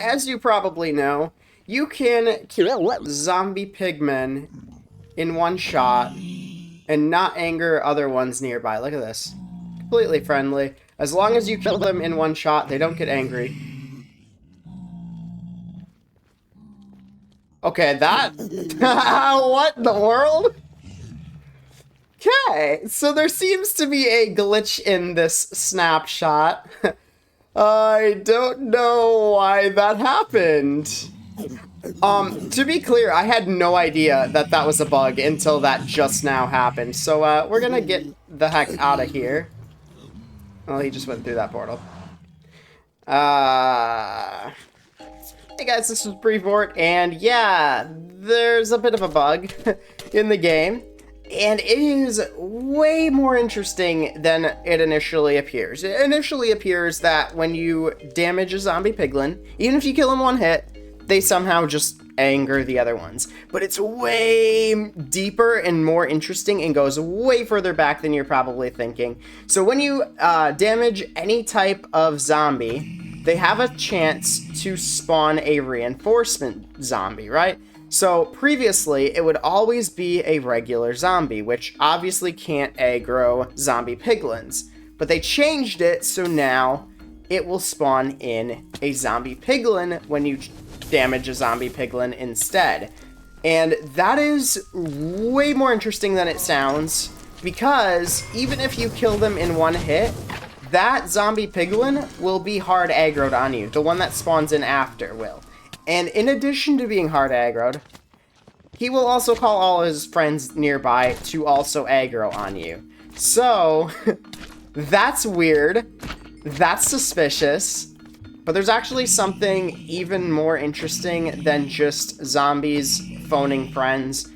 As you probably know, you can kill zombie pigmen in one shot and not anger other ones nearby. Look at this. Completely friendly. As long as you kill them in one shot, they don't get angry. Okay, that... What in the world? Okay, so there seems to be a glitch in this snapshot. I don't know why that happened. To be clear, I had no idea that that was a bug until that just now happened. So, we're gonna get the heck out of here. Well, he just went through that portal. Hey guys, this is Brevort, and yeah, there's a bit of a bug in the game. And it is way more interesting than it initially appears. It initially appears that when you damage a zombie piglin, even if you kill him one hit, they somehow just anger the other ones. But it's way deeper and more interesting and goes way further back than you're probably thinking. So when you damage any type of zombie, they have a chance to spawn a reinforcement zombie, right? So previously, it would always be a regular zombie, which obviously can't aggro zombie piglins. But they changed it, so now it will spawn in a zombie piglin when you damage a zombie piglin instead. And that is way more interesting than it sounds, because even if you kill them in one hit, that zombie piglin will be hard aggroed on you. The one that spawns in after will. And in addition to being hard aggroed, he will also call all his friends nearby to also aggro on you. So, that's weird. That's suspicious. But there's actually something even more interesting than just zombies phoning friends.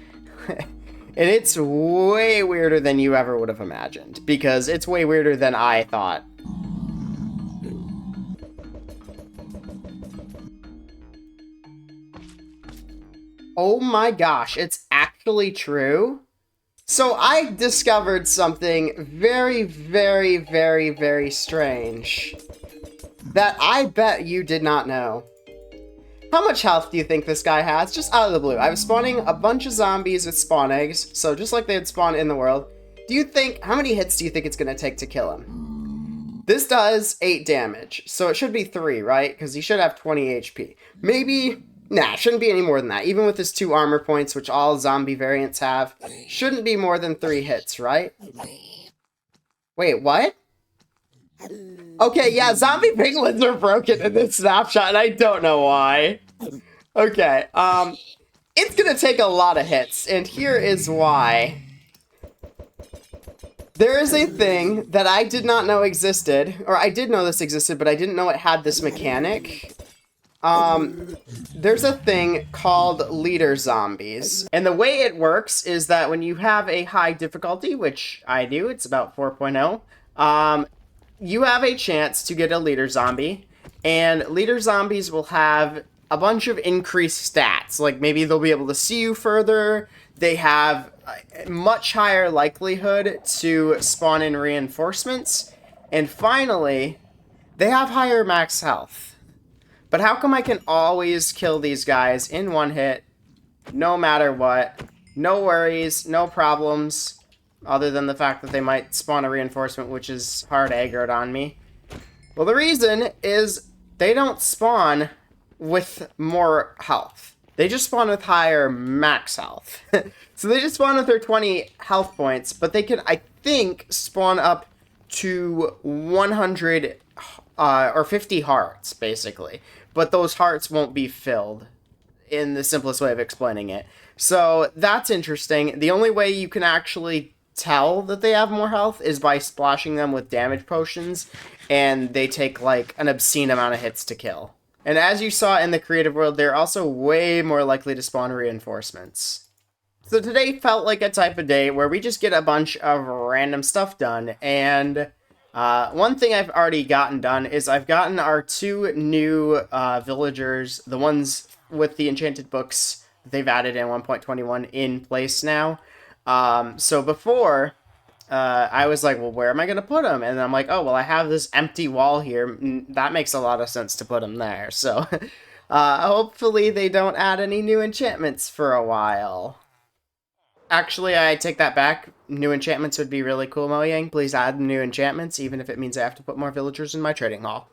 And it's way weirder than you ever would have imagined. Because it's way weirder than I thought. Oh my gosh, it's actually true. So I discovered something very, very, very, very strange that I bet you did not know. How much health do you think this guy has? Just out of the blue. I was spawning a bunch of zombies with spawn eggs, so just like they would spawn in the world. Do you think, how many hits do you think it's gonna take to kill him? This does 8 damage, so it should be 3, right? Because he should have 20 HP. Maybe... Nah, shouldn't be any more than that. Even with his 2 armor points, which all zombie variants have, shouldn't be more than 3 hits, right? Wait, what? Okay, yeah, zombie piglins are broken in this snapshot, and I don't know why. Okay, it's gonna take a lot of hits, and here is why. There is a thing that I did not know existed, or I did know this existed, but I didn't know it had this mechanic. There's a thing called leader zombies. And the way it works is that when you have a high difficulty, which I do, it's about 4.0, you have a chance to get a leader zombie. And leader zombies will have a bunch of increased stats. Like maybe they'll be able to see you further. They have a much higher likelihood to spawn in reinforcements. And finally, they have higher max health. But how come I can always kill these guys in one hit, no matter what? No worries, no problems, other than the fact that they might spawn a reinforcement, which is hard aggroed on me. Well, the reason is they don't spawn with more health. They just spawn with higher max health. So they just spawn with their 20 health points, but they can, I think, spawn up to 100 or 50 hearts, basically. But those hearts won't be filled, in the simplest way of explaining it. So that's interesting. The only way you can actually tell that they have more health is by splashing them with damage potions, and they take like an obscene amount of hits to kill. And as you saw in the creative world, they're also way more likely to spawn reinforcements. So today felt like a type of day where we just get a bunch of random stuff done, and one thing I've already gotten done is I've gotten our 2 new villagers, the ones with the enchanted books they've added in 1.21 in place now. So before, I was like, well, where am I going to put them? And I'm like, oh, well, I have this empty wall here. That makes a lot of sense to put them there. So Hopefully they don't add any new enchantments for a while. Actually, I take that back. New enchantments would be really cool, Mojang. Please add new enchantments, even if it means I have to put more villagers in my trading hall.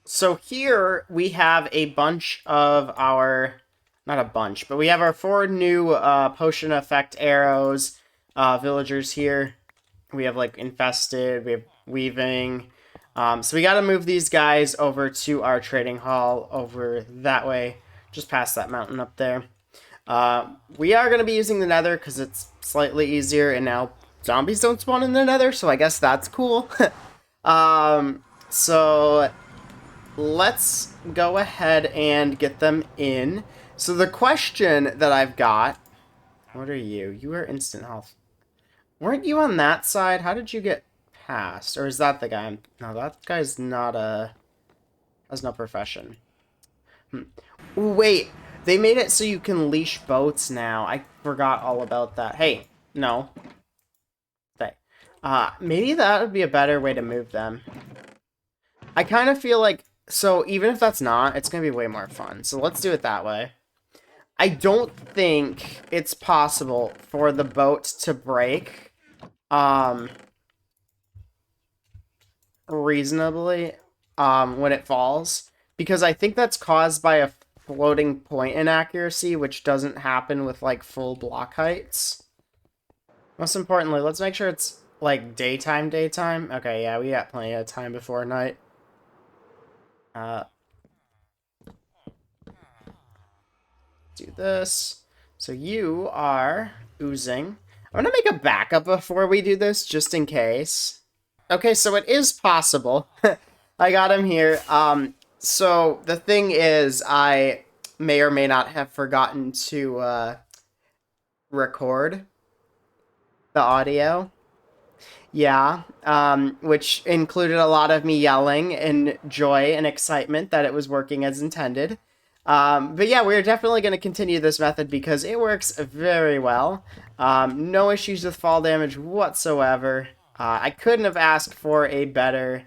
So here we have a bunch of our... Not a bunch, but we have our 4 new potion effect arrows. Villagers here. We have, like, infested. We have weaving. So we got to move these guys over to our trading hall over that way. Just past that mountain up there. We are going to be using the nether because it's slightly easier, and now zombies don't spawn in the nether, so I guess that's cool. So let's go ahead and get them in. So the question that I've got... What are you? You are instant health. Weren't you on that side? How did you get past? Or is that the guy? No, that guy's not a... has no profession. Ooh, wait, they made it so you can leash boats now. I forgot all about that. Hey, no. Okay. Maybe that would be a better way to move them. I kind of feel like... So, even if that's not, it's going to be way more fun. So, let's do it that way. I don't think it's possible for the boat to break reasonably when it falls, because I think that's caused by a floating point inaccuracy, which doesn't happen with like full block heights. Most importantly, let's make sure it's like daytime. Okay, yeah, we got plenty of time before night. Do this. So you are oozing. I'm gonna make a backup before we do this, just in case. Okay, so it is possible. I got him here. So the thing is, I may or may not have forgotten to record the audio. Yeah, which included a lot of me yelling in joy and excitement that it was working as intended. But yeah, we're definitely going to continue this method because it works very well. No issues with fall damage whatsoever. I couldn't have asked for a better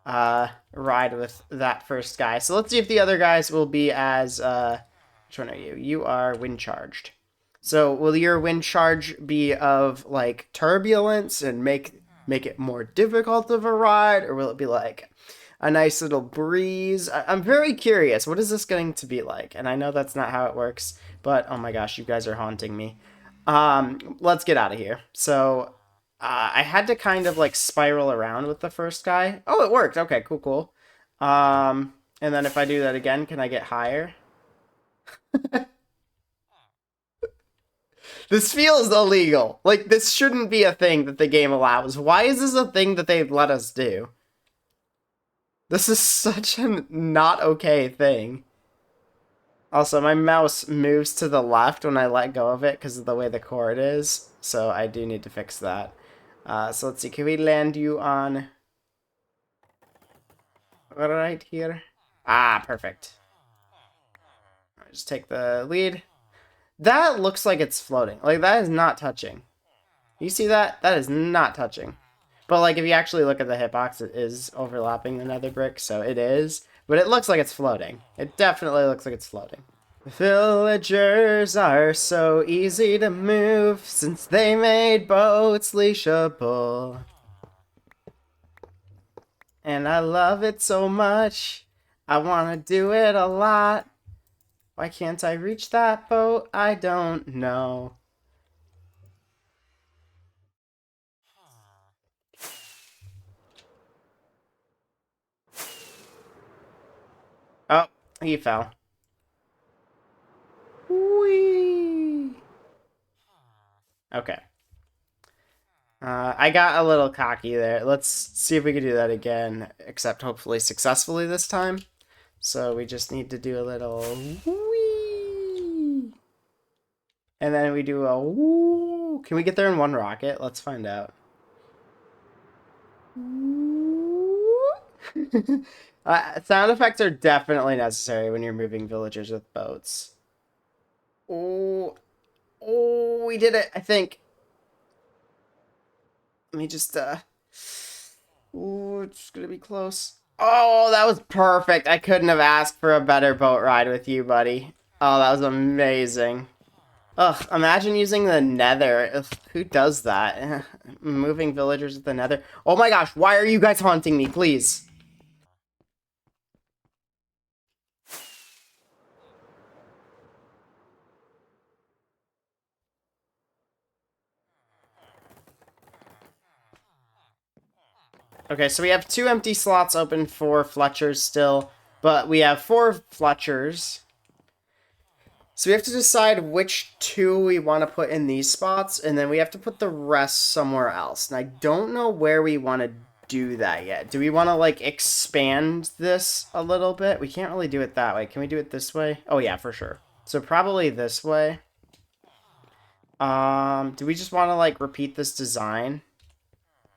ride with that first guy. So let's see if the other guys will be as... which one are you? You are wind charged. So will your wind charge be of like turbulence and make it more difficult of a ride, or will it be like a nice little breeze? I'm very curious. What is this going to be like? And I know that's not how it works, but oh my gosh, you guys are haunting me. Let's get out of here. So I had to kind of like spiral around with the first guy. Oh, it worked. Okay, cool. And then if I do that again, can I get higher? This feels illegal. Like, this shouldn't be a thing that the game allows. Why is this a thing that they've let us do? This is such a not okay thing. Also, my mouse moves to the left when I let go of it because of the way the cord is. So I do need to fix that. So let's see. Can we land you on... right here? Ah, perfect. Just take the lead. That looks like it's floating. Like, that is not touching. You see that? That is not touching. But, like, if you actually look at the hitbox, it is overlapping the nether brick, so it is. But it looks like it's floating. It definitely looks like it's floating. Villagers are so easy to move since they made boats leashable. And I love it so much. I want to do it a lot. Why can't I reach that boat? I don't know. Oh, he fell. Whee! Okay. I got a little cocky there. Let's see if we can do that again, except hopefully successfully this time. So we just need to do a little whee! And then we do a woo! Can we get there in one rocket? Let's find out. Sound effects are definitely necessary when you're moving villagers with boats. Oh, oh, we did it, I think. Let me just, ooh, it's gonna be close. Oh, that was perfect. I couldn't have asked for a better boat ride with you, buddy. Oh, that was amazing. Ugh, imagine using the nether. Ugh, who does that? Moving villagers with the nether. Oh my gosh, why are you guys haunting me, please? Okay, so we have 2 empty slots open for Fletchers still, but we have 4 Fletchers. So we have to decide which 2 we want to put in these spots, and then we have to put the rest somewhere else. And I don't know where we want to do that yet. Do we want to, like, expand this a little bit? We can't really do it that way. Can we do it this way? Oh, yeah, for sure. So probably this way. Do we just want to, like, repeat this design?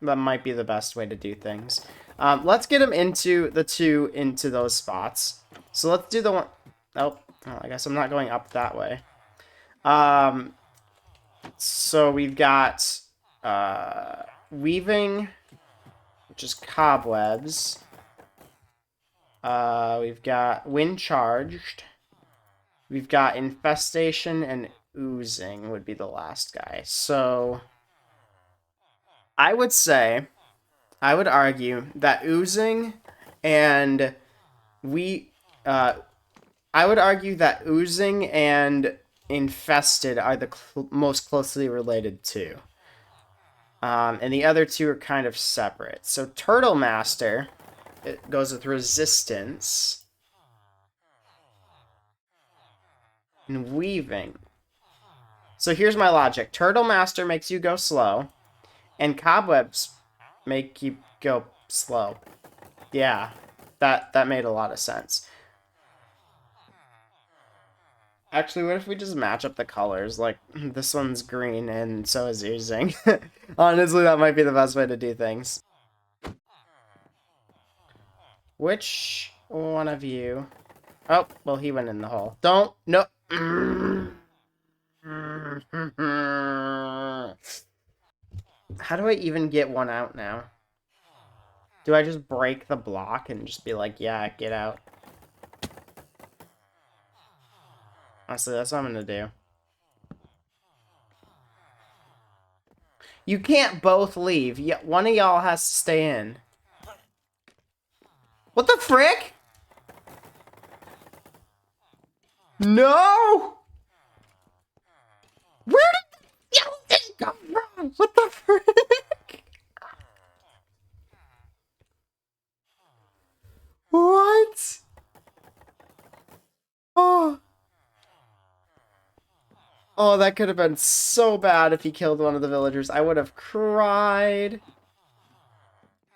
That might be the best way to do things. Let's get them into the 2 into those spots. So let's do the one... Oh, I guess I'm not going up that way. So we've got weaving, which is cobwebs. We've got wind charged. We've got infestation and oozing would be the last guy. So I would say, I would argue that oozing and we, I would argue that oozing and infested are the most closely related two. And the other 2 are kind of separate. So Turtle Master, it goes with resistance and weaving. So here's my logic. Turtle Master makes you go slow, and cobwebs make you go slow. Yeah, that made a lot of sense. Actually, what if we just match up the colors? Like, this one's green and so is oozing. Honestly, that might be the best way to do things. Which one of you... Oh, well, he went in the hole. Don't... No. How do I even get one out now? Do I just break the block and just be like, yeah, get out? Honestly, that's what I'm gonna do. You can't both leave. One of y'all has to stay in. What the frick? No! Where did the skeleton come from? What the frick? What? Oh. Oh, that could have been so bad if he killed one of the villagers. I would have cried.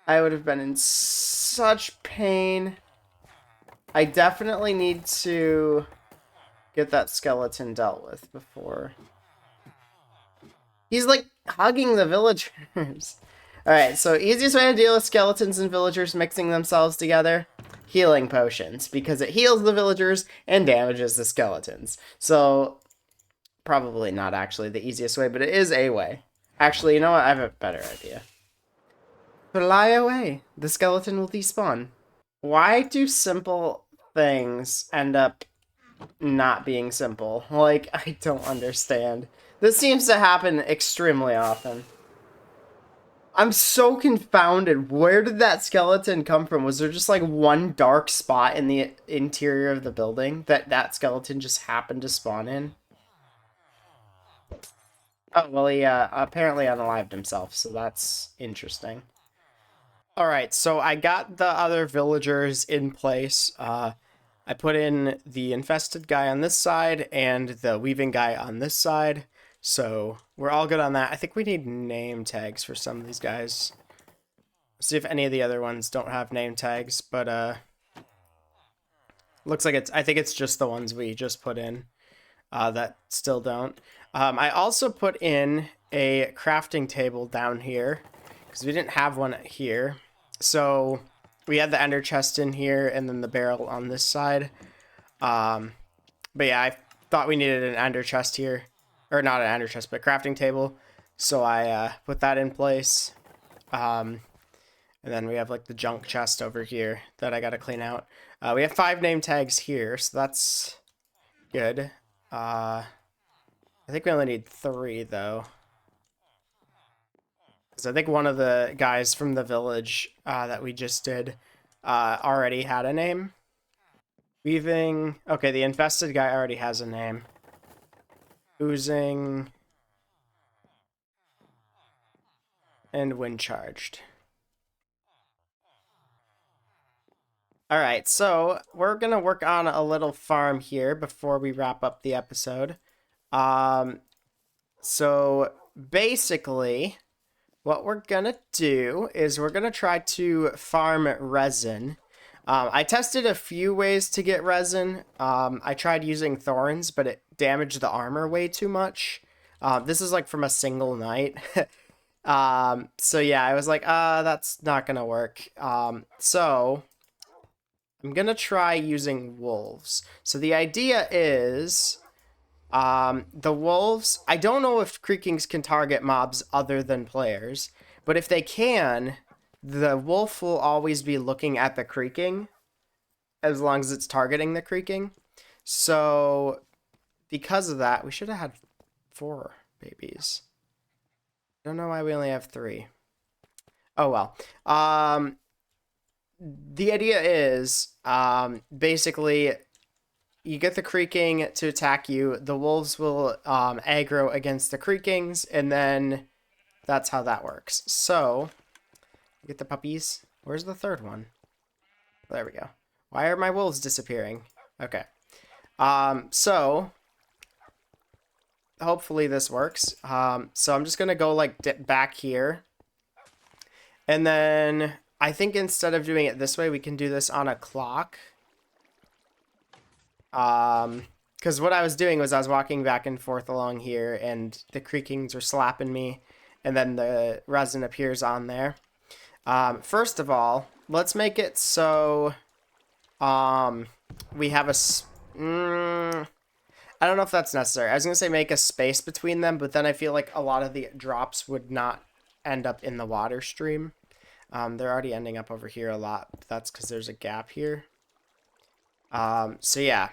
I would have been in such pain. I definitely need to get that skeleton dealt with before. He's like hugging the villagers. Alright, so easiest way to deal with skeletons and villagers mixing themselves together? Healing potions, because it heals the villagers and damages the skeletons. So, probably not actually the easiest way, but it is a way. Actually, you know what? I have a better idea. Fly away. The skeleton will despawn. Why do simple things end up not being simple? Like, I don't understand. This seems to happen extremely often. I'm so confounded. Where did that skeleton come from? Was there just like one dark spot in the interior of the building that that skeleton just happened to spawn in? Oh, well, he apparently unalived himself, so that's interesting. Alright, so I got the other villagers in place. I put in the infested guy on this side and the weaving guy on this side. So we're all good on that. I think we need name tags for some of these guys. See if any of the other ones don't have name tags, but looks like I think it's just the ones we just put in that still don't. I also put in a crafting table down here because we didn't have one here. So we had the ender chest in here and then the barrel on this side. But yeah, I thought we needed an ender chest here. Or not an ender chest, but a crafting table. So I put that in place. And then we have like the junk chest over here that I gotta clean out. We have 5 name tags here, so that's good. I think we only need 3 though. Because I think one of the guys from the village that we just did already had a name. Weaving. Okay, the infested guy already has a name. Oozing. And wind charged. Alright, so we're going to work on a little farm here before we wrap up the episode. So basically, what we're going to do is we're going to try to farm resin. I tested a few ways to get resin. I tried using thorns, but it damaged the armor way too much. This is like from a single night. So yeah, I was like, that's not gonna work. So I'm gonna try using wolves. So the idea is, the wolves, I don't know if Creakings can target mobs other than players, but if they can, the wolf will always be looking at the creaking as long as it's targeting the creaking. So because of that, we should have had 4 babies. I don't know why we only have 3. Oh well. The idea is basically you get the creaking to attack you. The wolves will aggro against the creakings, and then that's how that works. So get the puppies. Where's the 3rd one? There we go. Why are my wolves disappearing? Okay. So hopefully this works. So I'm just gonna go like dip back here, and then I think instead of doing it this way, we can do this on a clock. Because what I was doing was I was walking back and forth along here, and the creakings were slapping me, and then the resin appears on there. First of all, let's make it so we have a I don't know if that's necessary. I was gonna say make a space between them, but then I feel like a lot of the drops would not end up in the water stream. They're already ending up over here a lot, but that's because there's a gap here. So yeah.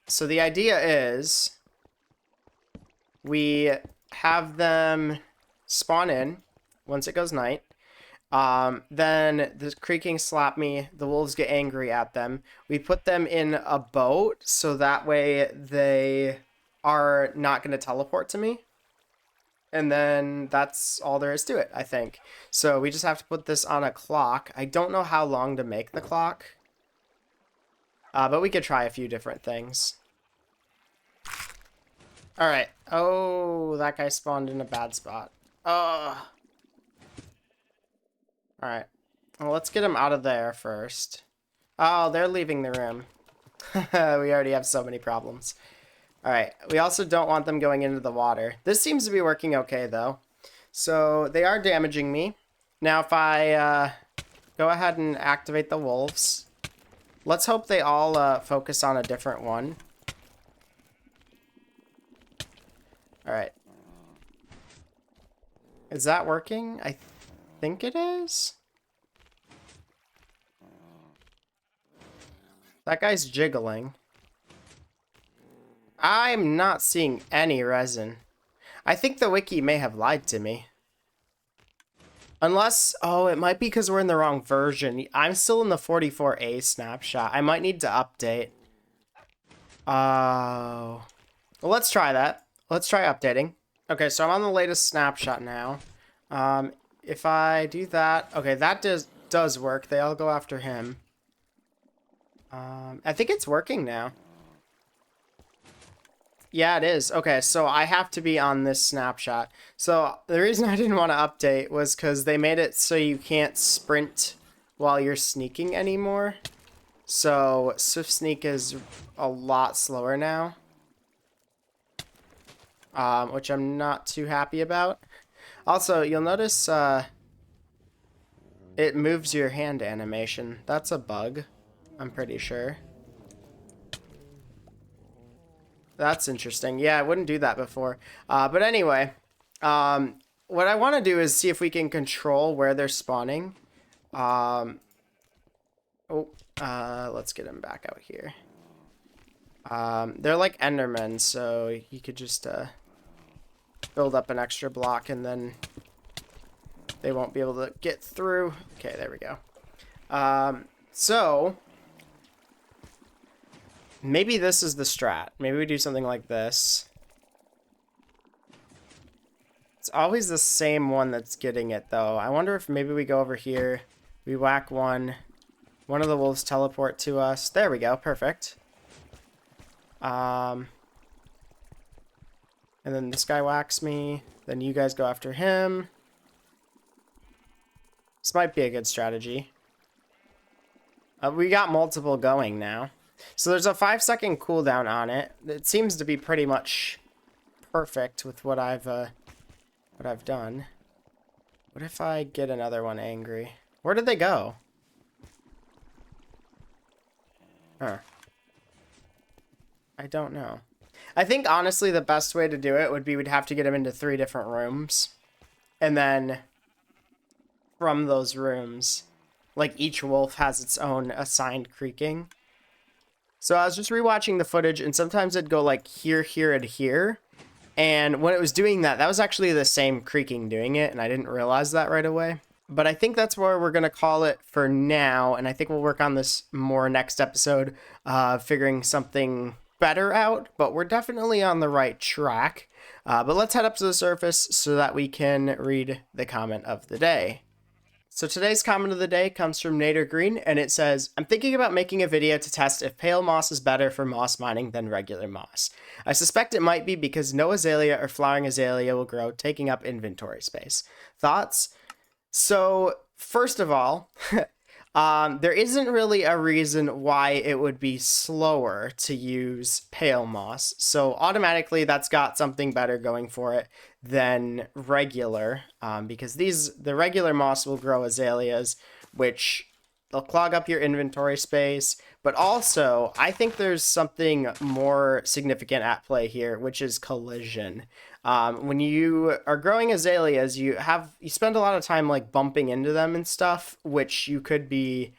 So the idea is we have them spawn in once it goes night. Then the creaking slap me, the wolves get angry at them. We put them in a boat so that way they are not going to teleport to me. And then that's all there is to it, I think. So we just have to put this on a clock. I don't know how long to make the clock. But we could try a few different things. Alright. Oh, that guy spawned in a bad spot. Ugh. Alright. Well, let's get him out of there first. Oh, they're leaving the room. We already have so many problems. Alright. We also don't want them going into the water. This seems to be working okay, though. So, they are damaging me. Now, if I go ahead and activate the wolves, let's hope they all focus on a different one. Alright. Is that working? I think it is. That guy's jiggling. I'm not seeing any resin. I think the wiki may have lied to me. Unless, oh, it might be because we're in the wrong version. I'm still in the 44A snapshot. I might need to update. Oh. Well, let's try that. Let's try updating. Okay, so I'm on the latest snapshot now. If I do that, okay, that does work. They all go after him. I think it's working now. Yeah, it is. Okay, so I have to be on this snapshot. So the reason I didn't want to update was because they made it so you can't sprint while you're sneaking anymore. So Swift Sneak is a lot slower now. Which I'm not too happy about. Also, you'll notice it moves your hand animation. That's a bug, I'm pretty sure. That's interesting. Yeah, I wouldn't do that before. But anyway, what I want to do is see if we can control where they're spawning. Let's get him back out here. They're like Endermen, so you could just build up an extra block and then they won't be able to get through. Okay, there we go. So maybe this is the strat. Maybe we do something like this. It's always the same one that's getting it, though. I wonder if maybe we go over here, we whack one of the wolves teleport to us. There we go, perfect. And then this guy whacks me. Then you guys go after him. This might be a good strategy. We got multiple going now. So there's a 5-second cooldown on it. It seems to be pretty much perfect with what I've done. What if I get another one angry? Where did they go? Huh. I don't know. I think, honestly, the best way to do it would be we'd have to get him into 3 different rooms. And then from those rooms, like, each wolf has its own assigned creaking. So I was just rewatching the footage, and sometimes it'd go, like, here, here, and here. And when it was doing that, that was actually the same creaking doing it, and I didn't realize that right away. But I think that's where we're going to call it for now, and I think we'll work on this more next episode, figuring something better out, but we're definitely on the right track. But let's head up to the surface so that we can read the comment of the day. So today's comment of the day comes from Nader Green, and it says, I'm thinking about making a video to test if pale moss is better for moss mining than regular moss. I suspect it might be because no azalea or flowering azalea will grow, taking up inventory space. Thoughts? So, first of all, there isn't really a reason why it would be slower to use pale moss. So automatically that's got something better going for it than regular, because the regular moss will grow azaleas, which they'll clog up your inventory space. But also, I think there's something more significant at play here, which is collision. When you are growing azaleas, you spend a lot of time like bumping into them and stuff, which you could be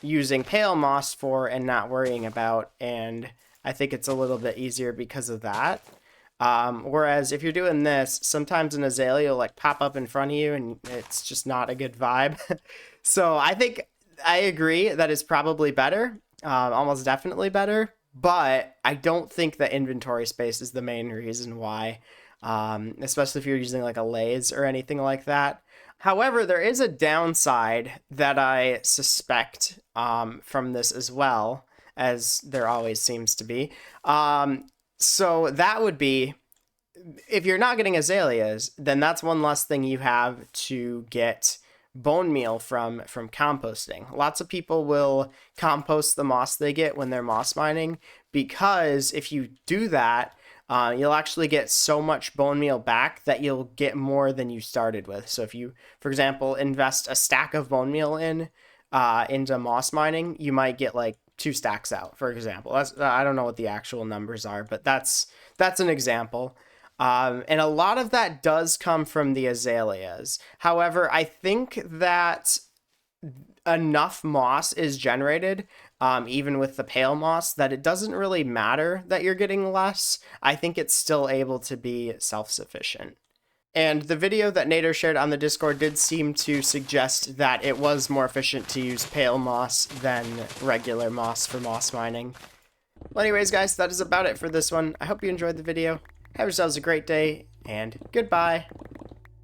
using pale moss for and not worrying about. And I think it's a little bit easier because of that. Whereas if you're doing this, sometimes an azalea will like pop up in front of you and it's just not a good vibe. So I think I agree that it's probably better, almost definitely better. But I don't think that inventory space is the main reason why, especially if you're using like a lathe or anything like that. However, there is a downside that I suspect from this as well, as there always seems to be. So that would be, if you're not getting azaleas, then that's one less thing you have to get bone meal from composting. Lots of people will compost the moss they get when they're moss mining, because if you do that, you'll actually get so much bone meal back that you'll get more than you started with. So if you, for example, invest a stack of bone meal into moss mining, you might get like 2 stacks out, for example. I don't know what the actual numbers are, but that's an example. And a lot of that does come from the azaleas. However, I think that enough moss is generated, even with the pale moss, that it doesn't really matter that you're getting less. I think it's still able to be self-sufficient. And the video that Nader shared on the Discord did seem to suggest that it was more efficient to use pale moss than regular moss for moss mining. Well, anyways, guys, that is about it for this one. I hope you enjoyed the video. Have yourselves a great day, and goodbye.